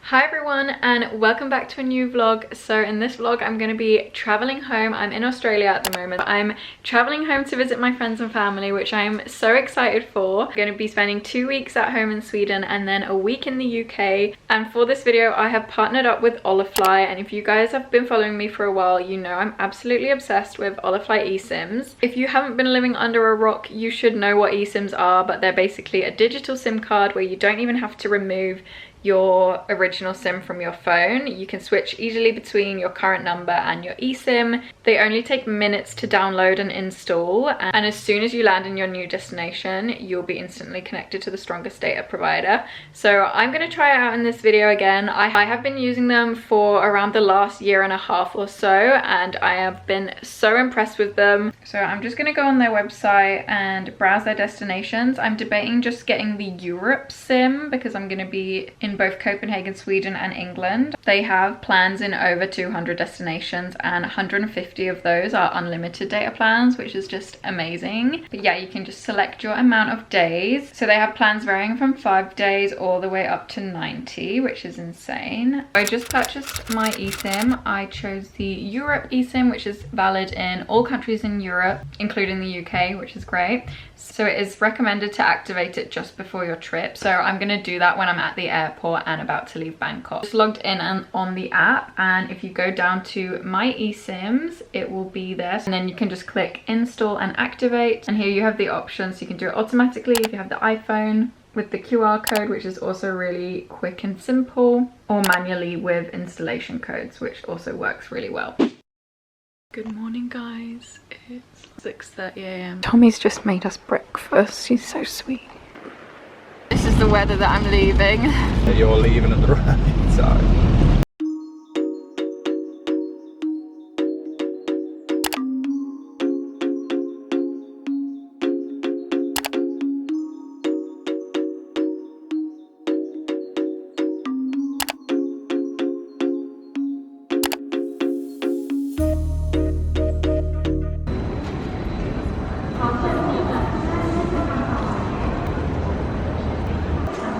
Hi everyone and welcome back to a new vlog. So in this vlog I'm going to be traveling home. I'm in Australia at the moment. I'm traveling home to visit my friends and family, which I'm so excited for. I'm going to be spending 2 weeks at home in Sweden and then a week in the UK. And for this video I have partnered up with Holafly, and if you guys have been following me for a while, you know I'm absolutely obsessed with Holafly eSIMs. If you haven't been living under a rock, you should know what eSIMs are, but they're basically a digital SIM card where you don't even have to remove your original SIM from your phone. You can switch easily between your current number and your eSIM. They only take minutes to download and install, and as soon as you land in your new destination, you'll be instantly connected to the strongest data provider. So I'm going to try it out in this video again. I have been using them for around the last year and a half or so, and I have been so impressed with them. So I'm just going to go on their website and browse their destinations. I'm debating just getting the Europe SIM because I'm going to be in both Copenhagen, Sweden and England. They have plans in over 200 destinations, and 150 of those are unlimited data plans, which is just amazing. But yeah, you can just select your amount of days. So they have plans varying from 5 days all the way up to 90, which is insane. I just purchased my eSIM. I chose the Europe eSIM, which is valid in all countries in Europe, including the UK, which is great. So it is recommended to activate it just before your trip. So I'm going to do that when I'm at the airport and about to leave Bangkok. Just logged in and on the app, and if you go down to my eSIMs, it will be there. And then you can just click install and activate. And here you have the options. You can do it automatically if you have the iPhone with the QR code, which is also really quick and simple, or manually with installation codes, which also works really well. Good morning guys, it's 6:30 a.m. Tommy's just made us breakfast, she's so sweet. This is the weather that I'm leaving. You're leaving at the right time.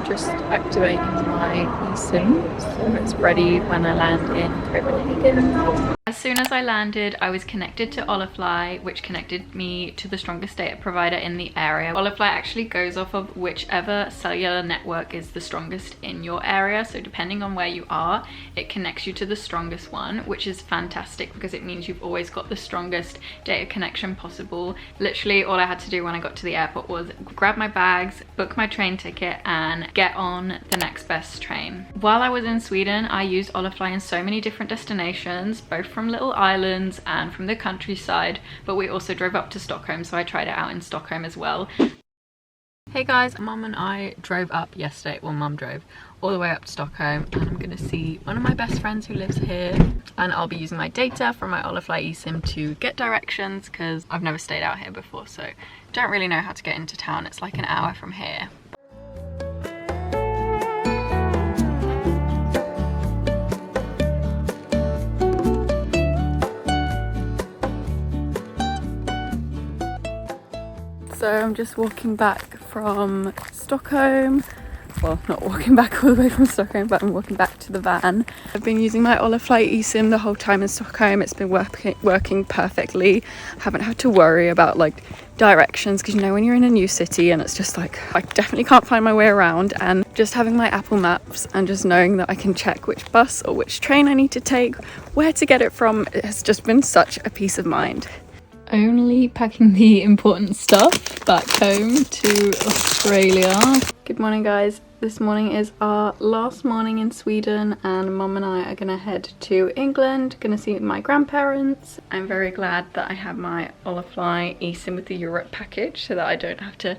Just activating my eSIM so it's ready when I land in Copenhagen. As soon as I landed, I was connected to Holafly, which connected me to the strongest data provider in the area. Holafly actually goes off of whichever cellular network is the strongest in your area. So depending on where you are, it connects you to the strongest one, which is fantastic because it means you've always got the strongest data connection possible. Literally all I had to do when I got to the airport was grab my bags, book my train ticket and get on the next best train. While I was in Sweden, I used Holafly in so many different destinations, both from little islands and from the countryside, but we also drove up to Stockholm, so I tried it out in Stockholm as well. Hey guys, Mum and I drove up yesterday, well Mum drove all the way up to Stockholm, and I'm gonna see one of my best friends who lives here, and I'll be using my data from my Holafly eSIM to get directions because I've never stayed out here before, so don't really know how to get into town. It's like an hour from here. So I'm just walking back from Stockholm. Well, not walking back all the way from Stockholm, but I'm walking back to the van. I've been using my Holafly eSIM the whole time in Stockholm. It's been working perfectly. I haven't had to worry about like directions, because you know when you're in a new city and it's just like I definitely can't find my way around, and just having my Apple Maps and just knowing that I can check which bus or which train I need to take, where to get it from, it has just been such a peace of mind. Only packing the important stuff back home to Australia. Good morning guys. This morning is our last morning in Sweden, and Mum and I are gonna head to England, gonna see my grandparents. I'm very glad that I have my Holafly eSIM with the Europe package so that I don't have to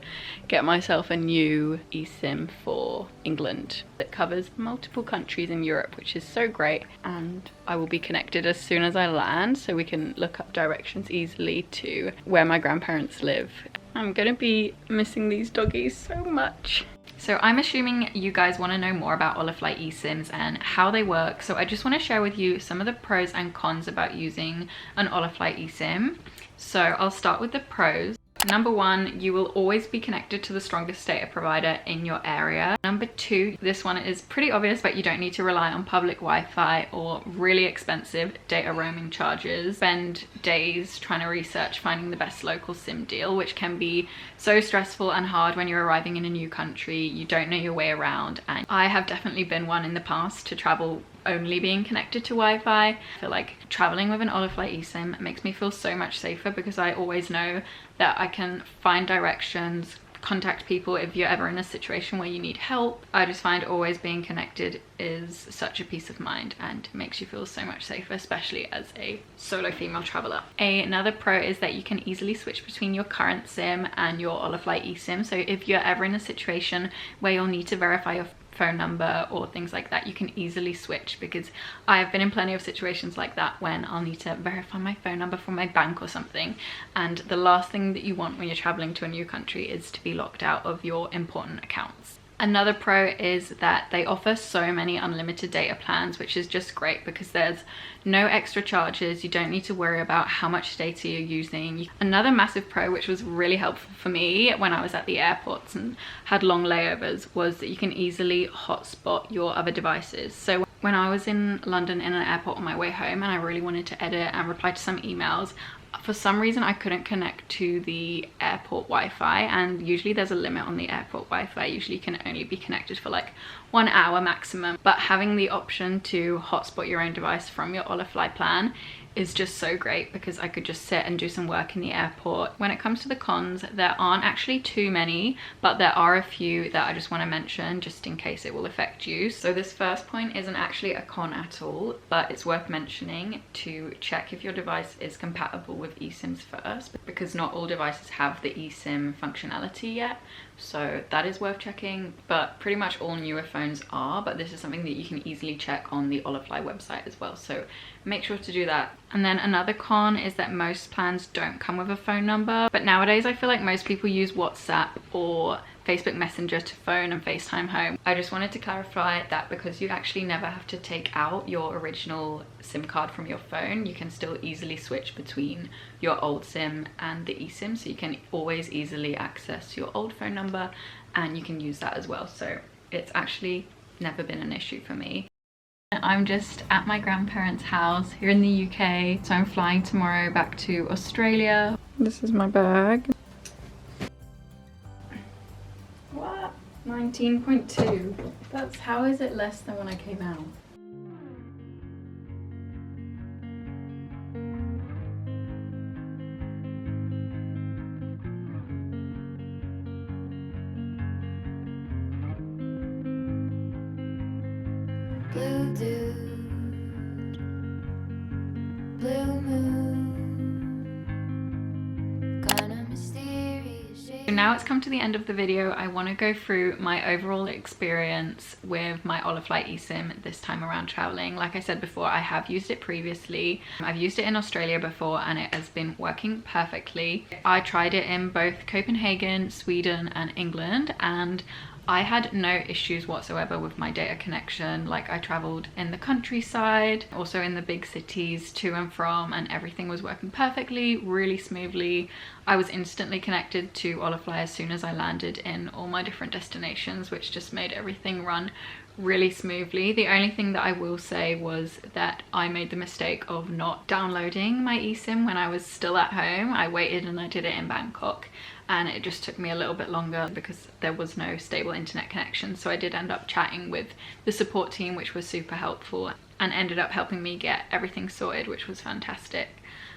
get myself a new eSIM for England. It covers multiple countries in Europe, which is so great, and I will be connected as soon as I land so we can look up directions easily to where my grandparents live. I'm gonna be missing these doggies so much. So I'm assuming you guys want to know more about Holafly eSIMs and how they work. So I just want to share with you some of the pros and cons about using an Holafly eSIM. So I'll start with the pros. Number one, you will always be connected to the strongest data provider in your area. Number two, this one is pretty obvious, but you don't need to rely on public Wi-Fi or really expensive data roaming charges. Spend days trying to research finding the best local SIM deal, which can be so stressful and hard when you're arriving in a new country. You don't know your way around, and I have definitely been one in the past to travel only being connected to Wi-Fi. I feel like traveling with an Holafly eSIM makes me feel so much safer because I always know that I can find directions, contact people if you're ever in a situation where you need help. I just find always being connected is such a peace of mind and makes you feel so much safer, especially as a solo female traveler. Another pro is that you can easily switch between your current SIM and your Holafly eSIM. So if you're ever in a situation where you'll need to verify your phone number or things like that, you can easily switch, because I have been in plenty of situations like that when I'll need to verify my phone number from my bank or something, and the last thing that you want when you're traveling to a new country is to be locked out of your important accounts. Another pro is that they offer so many unlimited data plans, which is just great because there's no extra charges. You don't need to worry about how much data you're using. Another massive pro, which was really helpful for me when I was at the airports and had long layovers, was that you can easily hotspot your other devices. So when I was in London in an airport on my way home and I really wanted to edit and reply to some emails, for some reason I couldn't connect to the airport Wi-Fi, and usually there's a limit on the airport Wi-Fi. Usually you can only be connected for like 1 hour maximum, but having the option to hotspot your own device from your Holafly plan is just so great because I could just sit and do some work in the airport. When it comes to the cons, there aren't actually too many, but there are a few that I just want to mention just in case it will affect you. So this first point isn't actually a con at all, but it's worth mentioning to check if your device is compatible with eSIMs first, because not all devices have the eSIM functionality yet. So that is worth checking, but pretty much all newer phones are, but this is something that you can easily check on the Holafly website as well, so make sure to do that. And then another con is that most plans don't come with a phone number, but nowadays I feel like most people use WhatsApp or Facebook Messenger to phone and FaceTime home. I just wanted to clarify that because you actually never have to take out your original SIM card from your phone, you can still easily switch between your old SIM and the eSIM, so you can always easily access your old phone number and you can use that as well. So it's actually never been an issue for me. I'm just at my grandparents' house here in the UK, so I'm flying tomorrow back to Australia. This is my bag. What? 19.2. That's, how is it less than when I came out? Blue dude, blue moon, kinda mysterious. So now it's come to the end of the video. I want to go through my overall experience with my Holafly eSIM this time around traveling. Like I said before, I have used it previously. I've used it in Australia before and it has been working perfectly. I tried it in both Copenhagen, Sweden and England, and I had no issues whatsoever with my data connection. Like, I traveled in the countryside, also in the big cities to and from, and everything was working perfectly, really smoothly. I was instantly connected to Holafly as soon as I landed in all my different destinations, which just made everything run really smoothly. The only thing that I will say was that I made the mistake of not downloading my eSIM when I was still at home. I waited and I did it in Bangkok, and it just took me a little bit longer because there was no stable internet connection. So I did end up chatting with the support team, which was super helpful and ended up helping me get everything sorted, which was fantastic.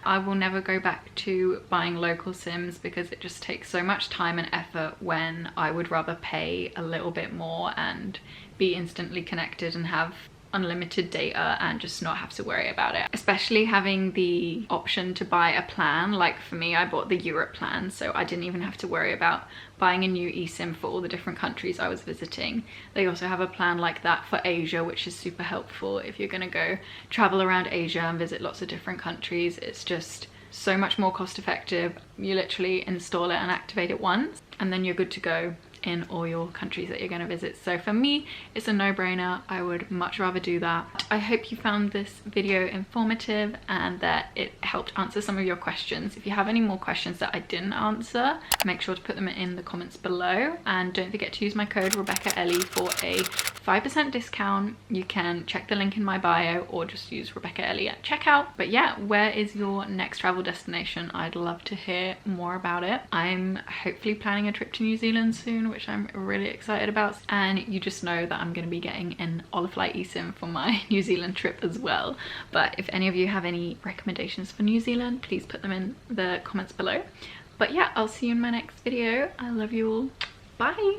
I will never go back to buying local SIMs because it just takes so much time and effort when I would rather pay a little bit more and be instantly connected and have unlimited data and just not have to worry about it. Especially having the option to buy a plan. Like for me, I bought the Europe plan, so I didn't even have to worry about buying a new eSIM for all the different countries I was visiting. They also have a plan like that for Asia, which is super helpful if you're gonna go travel around Asia and visit lots of different countries. It's just so much more cost effective. You literally install it and activate it once and then you're good to go in all your countries that you're going to visit. So for me, it's a no-brainer. I would much rather do that. I hope you found this video informative and that it helped answer some of your questions. If you have any more questions that I didn't answer, make sure to put them in the comments below, and don't forget to use my code RebeccaEllie for a 5% discount. You can check the link in my bio or just use RebeccaEllie at checkout. But yeah, where is your next travel destination? I'd love to hear more about it. I'm hopefully planning a trip to New Zealand soon, which I'm really excited about, and you just know that I'm going to be getting an Holafly eSIM for my New Zealand trip as well. But if any of you have any recommendations for New Zealand, please put them in the comments below. But yeah, I'll see you in my next video. I love you all. Bye.